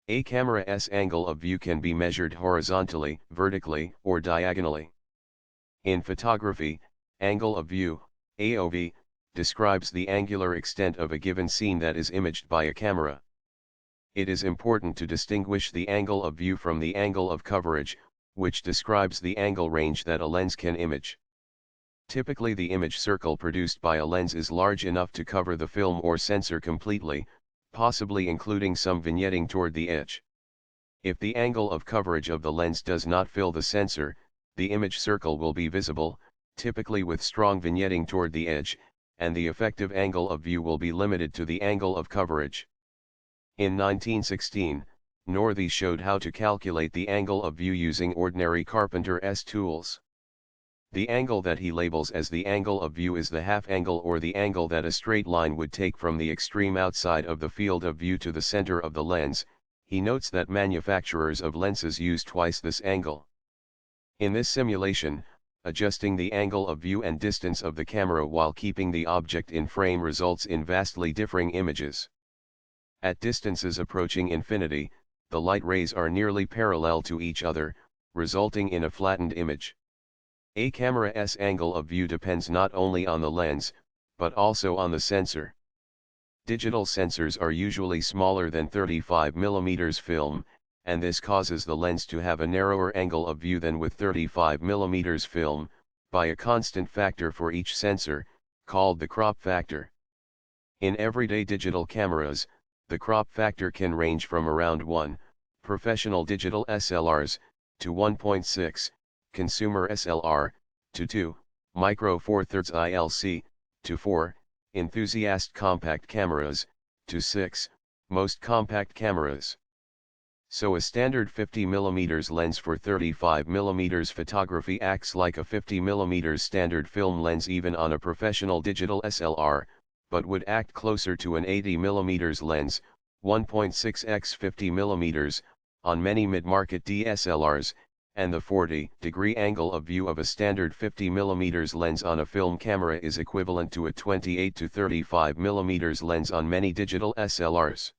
A camera's angle of view can be measured horizontally, vertically, or diagonally. In photography, angle of view, AOV, describes the angular extent of a given scene that is imaged by a camera. It is important to distinguish the angle of view from the angle of coverage, which describes the angle range that a lens can image. Typically, the image circle produced by a lens is large enough to cover the film or sensor completely, possibly including some vignetting toward the edge. If the angle of coverage of the lens does not fill the sensor, the image circle will be visible, typically with strong vignetting toward the edge, and the effective angle of view will be limited to the angle of coverage. In 1916, Northey showed how to calculate the angle of view using ordinary carpenter's tools. The angle that he labels as the angle of view is the half angle, or the angle that a straight line would take from the extreme outside of the field of view to the center of the lens. He notes that manufacturers of lenses use twice this angle. In this simulation, adjusting the angle of view and distance of the camera while keeping the object in frame results in vastly differing images. At distances approaching infinity, the light rays are nearly parallel to each other, resulting in a flattened image. A camera's angle of view depends not only on the lens, but also on the sensor. Digital sensors are usually smaller than 35mm film, and this causes the lens to have a narrower angle of view than with 35mm film, by a constant factor for each sensor, called the crop factor. In everyday digital cameras, the crop factor can range from around 1, professional digital SLRs, to 1.6, consumer SLR, to 2, micro four thirds ILC, to 4, enthusiast compact cameras, to 6, most compact cameras. So a standard 50mm lens for 35mm photography acts like a 50mm standard film lens even on a professional digital SLR, but would act closer to an 80mm lens, 1.6x 50mm, on many mid-market DSLRs, and the 40-degree angle of view of a standard 50mm lens on a film camera is equivalent to a 28 to 35mm lens on many digital SLRs.